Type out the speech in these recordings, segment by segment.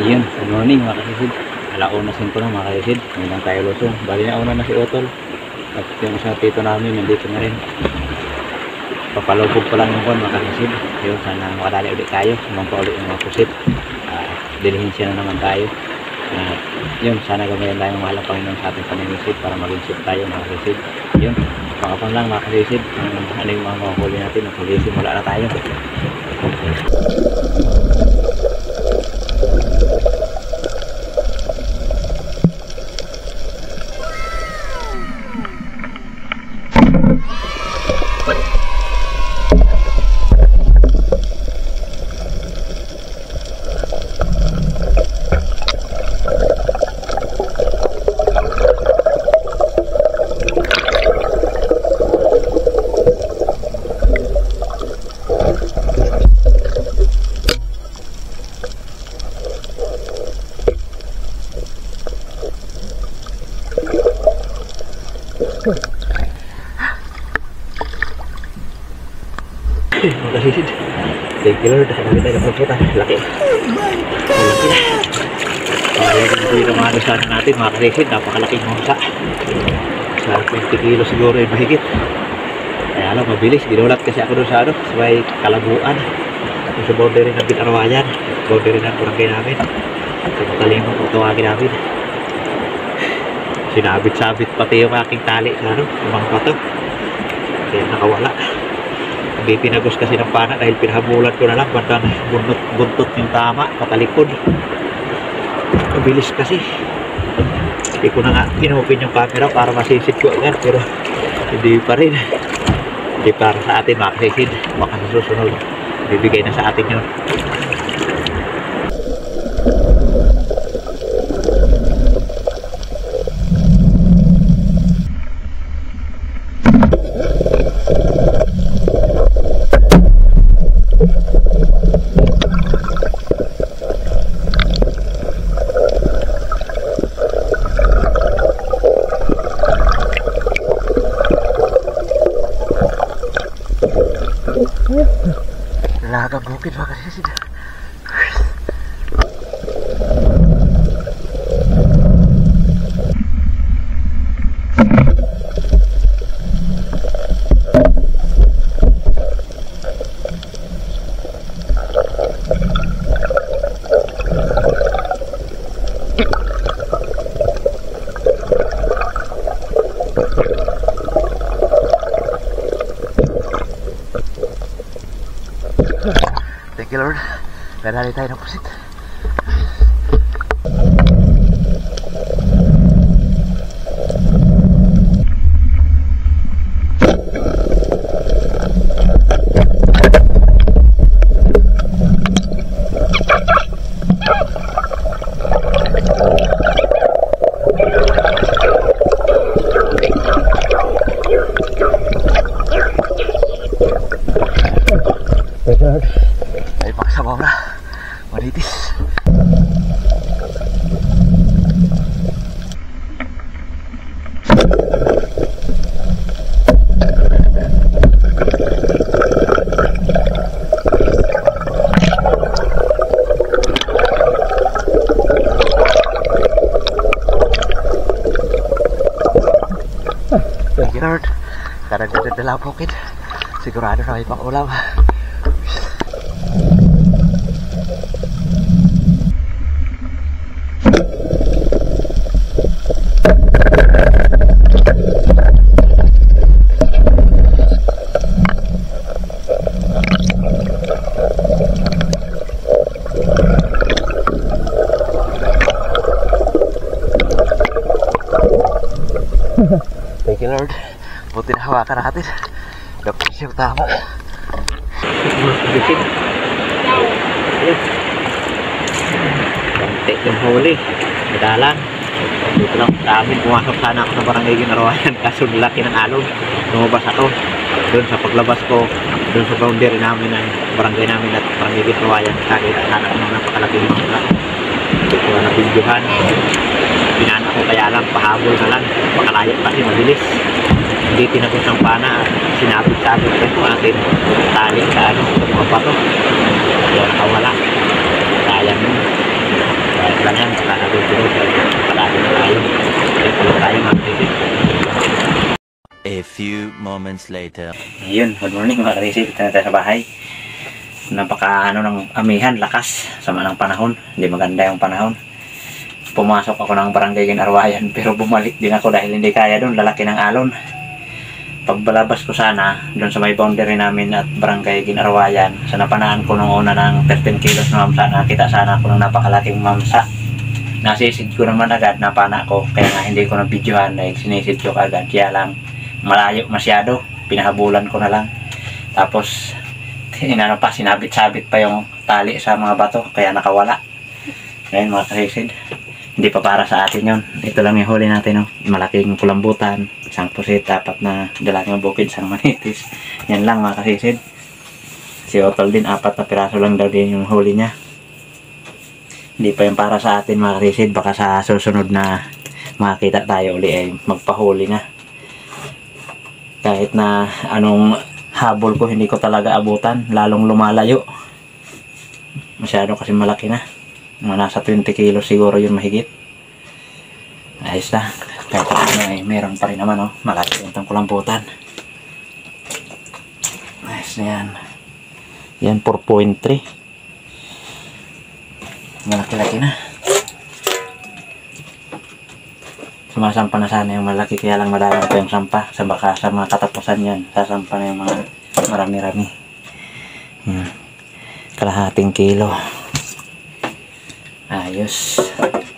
Yun, good morning mga kasisid. Alauna sin ko na mga kasisid. Ngayon lang tayo lusong. Bali na una na si Otol. At yung sa tito namin nandito na rin. Papalubog pa lang yung buwan mga kasisid. Yun, sana makadali ulit tayo. Sumampa ulit yung mga pusit. Dilihin siya na naman tayo. Yun, sana gamayan tayong mahal ang Panginoon sa ating paninisid para maging safe tayo mga kasisid. Yun, pangapang lang mga kasisid. Ano yung mga makahuli natin. Magsisimula na tayo. Magkasisid. Thank you Lord. Marami tayo napunta. Laki. Malaki na. Dito yung mga sana natin mga kasisid. Napakalaking mangsa. Sa 20 kilo siguro yung mahigit. Kaya alam, mabilis. Ginulat kasi ako doon sa ano. Sabay Kalabuan. Sa boundary ng Binarawayan. Boundary ng barangay namin. Sa matalimang kung tawagin namin. Sinabit-sabit pati yung aking tali sa ano. Yung mga pato. Kaya nakawala. Hindi pinagos kasi ng pana dahil pinahabulan ko na lang bandang buntot yung tama patalikod. Mabilis kasi. Hindi ko na nga inopin yung camera para masisid ko agad pero hindi pa rin. Hindi para sa atin makasisid. Baka sa susunod bibigay na sa atin yun. Lagang bukid mga kasisid. Thank you Lord. Nadali tayo ng pusit. Thank you Lord. Ay paksabaw na. Manitis. Thank you Lord. Karagdagan bukid. Sigurado na may pang-ulam. Thank you Lord. Buti na hawakan natin. Dapat siya tama. Konti yung huli. Madalang. Dito lang sa amin. Pumasok sana ako sa barangay Binarawayan. Kaso laki ng alon. Lumabas ako. Doon sa paglabas ko. Doon sa boundary namin ng barangay namin at barangay Binarawayan. Nakita sana ako ng napakalaking mga. Dito na nabindyohan. Pinana ko kaya lang. Pahabol na lang. Makalayo kasi mabilis. Hindi tinagos ng pana at sinabit-sabit ito atin tali sa ano, sa mga bato. Kaya nakawala. Sayang yun. lang yan, saka natutulog. Palagi na tayo. Kaya tulog tayo mga kasisig. A few moments later. Ayun, good morning mga kasisig. Ito na tayo sa bahay. Napaka ng amihan, lakas. Sama ng panahon. Hindi maganda yung panahon. Pumasok ako ng barangay Ginarwayan pero bumalik din ako dahil hindi kaya doon. Lalaki ng alon. Pagbalabas ko sana doon sa may boundary namin at barangay Ginarwayan, sa napanaan ko nung una ng 13 kilos na mamsa, nakita sana ako ng napakalaking mamsa. Nasisid ko naman agad, napana ko, kaya nga hindi ko na-videohan dahil sinisid ko agad. Kaya lang malayo masyado, pinahabulan ko na lang. Tapos sinabit-sabit pa yung tali sa mga bato, kaya nakawala. Ngayon mga kasisid, hindi pa para sa atin yun. Ito lang yung huli natin, no? Malaking kulambutan, isang pusit, dapat na dalang bukid, isang manitis. Yan lang mga kasisid. Si Otol din, 4 na piraso lang daw din yung huli niya. Hindi pa yung para sa atin mga kasisid. Baka sa susunod na makakita tayo uli ay magpahuli na. Kahit na anong habol ko, hindi ko talaga abutan. Lalong lumalayo. Masyado kasi malaki na. Mga nasa 20 kilos siguro yun mahigit. Ayos na. Kahit ano ay meron pa rin naman, oh. Malaki itong kulambutan. Ayos na yan. Yan 4.3. Malaki-laki na. Sumasampa na sana yung malaki, kaya lang madalang pa yung sampa. Sa baka sa mga katapusan yan, sasampa na yung mga marami-rami. Yan. Kalahating kilo. Ayos.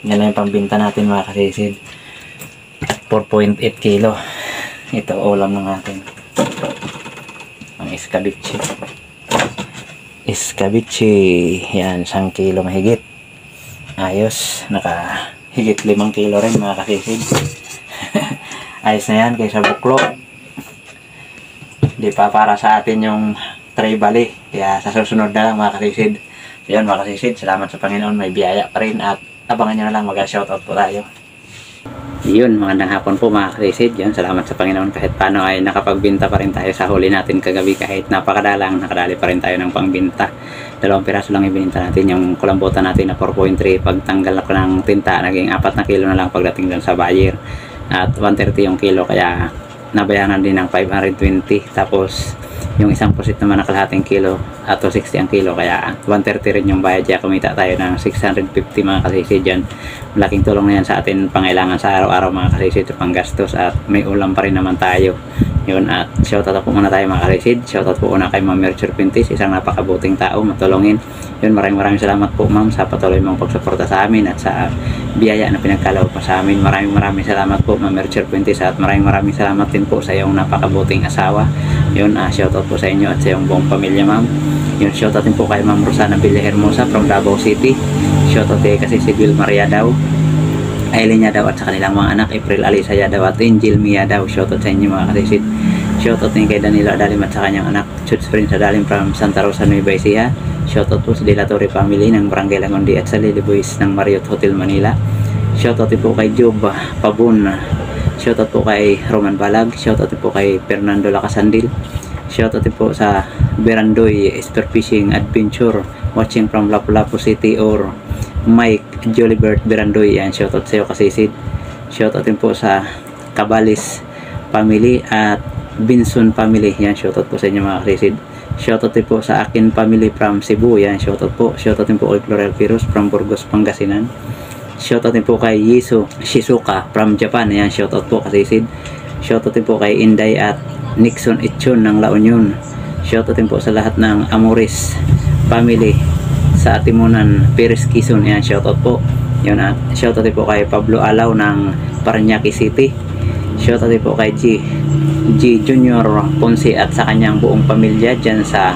Yan lang yung pambinta natin mga kasisid. 4.8 kilo. Ito ulam na natin. Ang escabeche. Escabeche. Yan, 1 kilo mahigit. Ayos. Nakahigit 5 kilo rin mga kasisid. Ayos na yan kaysa buklok. Di pa para sa atin yung tribali. Kaya sa susunod na lang mga kasisid. So yun mga kasisid, salamat sa Panginoon, may biyaya pa rin at abangan nyo na lang, mag-shoutout po tayo. Yun, magandang hapon po mga kasisid. Yun, salamat sa Panginoon kahit paano ay nakapagbinta pa rin tayo sa huli natin kagabi. Kahit napakadalang, nakadali pa rin tayo ng pangbinta. 2 piraso lang ibininta natin yung kulambutan natin na 4.3. Pagtanggal ko ng tinta, naging 4 na kilo na lang pagdating dun sa buyer. At 130 yung kilo, kaya nabayaran din ng 520. Tapos yung isang pusit naman na kalahating kilo at 260 ang kilo, kaya 130 rin yung bayad. Kaya kumita tayo ng 650 mga kasisid dyan. Malaking tulong na yan sa atin pangailangan sa araw-araw mga kasisid, pang gastos, at may ulam pa rin naman tayo. Yun, at shoutout po muna tayo mga kasisid. Shoutout po una kay Ma'am Mercher Pintis, isang napakabuting tao, matulungin. Yun, maraming salamat po ma'am sa patuloy mong pagsuporta sa amin at sa biyaya na pinagkaloob pa sa amin. Maraming salamat po Ma'am Mercher Pintis, at maraming salamat din po sa iyong napakabuting asawa. Yun, shoutout po sa inyo at sa iyong buong pamilya ma'am. Yun, shoutout din po kay Ma'am Rosana Villahermosa from Davao City. Shoutout kay kasi si Will Maria daw, Aileen daw, at sa kanilang mga anak, April Alisa daw at Angel Mia daw. Shoutout sa inyo mga kasisid. Shoutout din kay Danilo Adalim at sa kanyang anak Chuts Prince Adalim from Santa Rosa, Nueva Ecija. Shoutout po sa Dilatori family ng Barangay Langondi at sa Lily Boys ng Marriott Hotel Manila. Shoutout din po kay Job Pabun. Shoutout po kay Roman Balag. Shoutout din po kay Fernando Lacasandil. Shoutout din po sa Berandoy Spearfishing Adventure watching from Lapu-Lapu City, or Mike Jolibert Berandoy. Yan, shoutout sa iyo kasisid. Shoutout din po sa Cabalis family at Binson family. Yan, shoutout po sa inyo mga kasisid. Shoutout din po sa Akin family from Cebu. Yan, shoutout po. Shoutout din po kay Floral Virus from Burgos, Pangasinan. Shoutout din po kay Yiso Shizuka from Japan. Yan, shoutout po kasisid. Shoutout din po kay Inday at Nixon Itchon ng La Union. Shoutout din po sa lahat ng Amoris family sa Atimunan, Perez, Quezon. Yan, shoutout po. Yun, at shoutout din po kay Pablo Alaw ng Parañaque City. Shoutout din po kay G Junior Ponce at sa kanyang buong pamilya dyan sa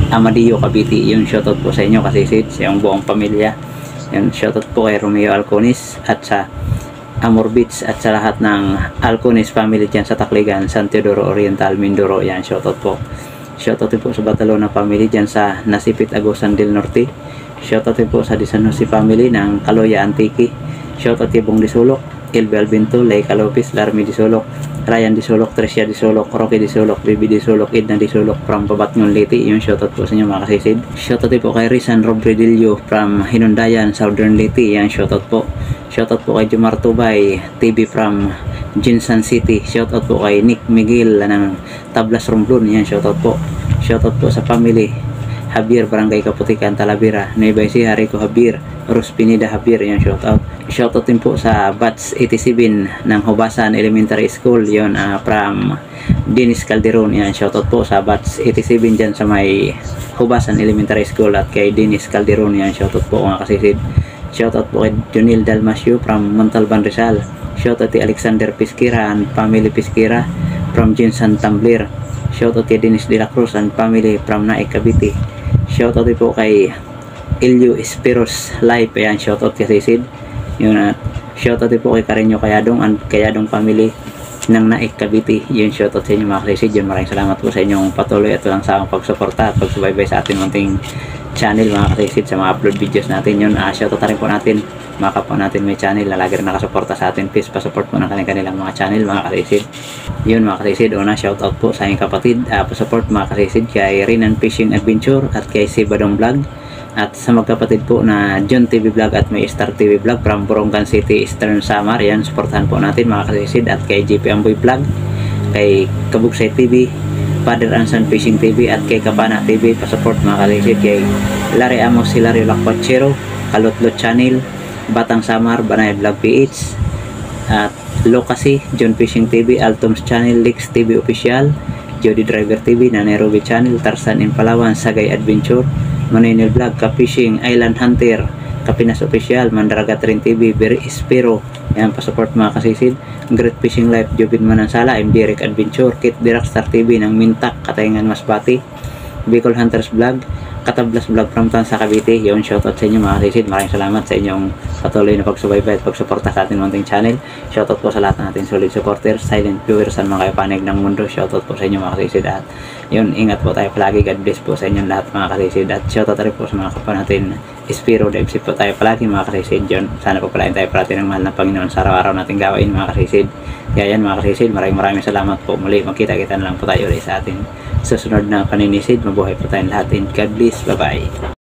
Amadillo, Cavite. Yung shoutout po sa inyo kasisid, sa yung buong pamilya. Yung shoutout po kay Romeo Alconis at sa Amor Beach at sa lahat ng Alconis family dyan sa Tacligan, San Teodoro Oriental, Mindoro. Yan, shoutout po. Shoutout din po sa Batalona family dyan sa Nasipit, Agusan del Norte. Shoutout din po sa Di San Jose family ng Caloya, Antique. Shoutout kay Bong Disulok, Elbe Albinto, Leica Lopez, Larmi Disulok, Ryan Disulok, Tricia Disulok, Rocky Disulok, Bibi Disulok, Edna Disulok from Pabatngon Leyte. Yung shoutout po sa inyo mga kasisid. Shoutout din po kay Rizan Robredillo from Hinundayan, Southern Leyte. Yan, shoutout po. Shoutout po kay Jumar Tubay TV from Jinsan City. Shoutout po kay Nick Miguel ng Tablas Romblon. Yan, shoutout po. Shoutout po sa family Javier, Barangay Kaputikan, Talavera, Nueva Ecija, Rico Javier, Ros Pineda Javier. Yan, shoutout. Shoutout din po sa Batch 87 ng Hubasan Elementary School. Yon, from Dennis Calderon. Yan, shoutout po sa Batch 87 dyan sa may Hubasan Elementary School at kay Dennis Calderon. Yan, shoutout po mga kasisid. Shoutout po kay Junil Dalmasio from Montalban, Rizal. Shoutout kay Alexander Pisquera and family Pisquera from Jinsan, Tamblir. Shoutout kay Dennis De La Cruz and family from Naik, Cavite. Shoutout din po kay Elio Espiros Live. Ayan, shoutout kay Sisid. Yun, at shoutout din po kay Carreño Kayadong and Kayadong family ng Naik, Cavite. Yun, shoutout sa inyo mga Sisid. Yun, maraming salamat po sa inyong patuloy at walang sawang pagsuporta at pagsubaybay sa ating munting channel mga Sisid sa mga upload videos natin. Yun, shoutout na rin po natin mga kapwa natin may channel na lagi rin nakasuporta sa atin. Please pasupport po ng kanilang mga channel mga kasisid. Yun mga kasisid, una shoutout po sa aking kapatid, pasupport mga kasisid kay Rinan Fishing Adventure at kay si Badong Vlog at sa magkapatid po na John TV Vlog at may Star TV Vlog from Borongan City, Eastern Samar. Yan, supportahan po natin mga kasisid at kay JP Amboy Vlog, kay Kabugsay TV, Father Anson Fishing TV at kay Kabana TV. Pasupport mga kasisid kay Larry Amos, Hilario Lakpachero, Kalotlot Channel, Batang Samar, Banay Vlog PH at Lokasi, John Fishing TV, Altoms Channel, Lex TV Official, Jody Driver TV, Nairobi Channel, Tarzan in Palawan, Sagay Adventure, Maninil Vlog, Ka-Fishing, Island Hunter, Kapinas Official, Mandaragat Rin TV, Beri Espero. Yan, pasupport mga kasisid. Great Fishing Life, Jobin Manansala, MD Rick Adventure, Kit Dirakstar TV ng Mintak, Katayangan Masbati, Bicol Hunters Vlog, Katablas Vlog from Tansa, Cavite. Yun, shoutout sa inyo mga kasisid. Maraming salamat sa inyong patuloy na pagsubaybay at pagsuporta sa ating munting channel. Shoutout po sa lahat ng ating solid supporters, silent viewers, at mga kapanig ng mundo. Shoutout po sa inyo mga kasisid. At yun, ingat po tayo palagi. God bless po sa inyong lahat mga kasisid. At shoutout rin po sa mga kapwa natin Espiro, Debsi po tayo palagi mga kasisid. Yun, sana po palain tayo parati ng mahal ng Panginoon sa araw-araw nating gawain mga kasisid. Kaya yan mga kasisid, maraming salamat po muli. Magkita-kita na lang po tayo ulit sa ating susunod na paninisid. Mabuhay po tayong lahat and God bless. Bye bye.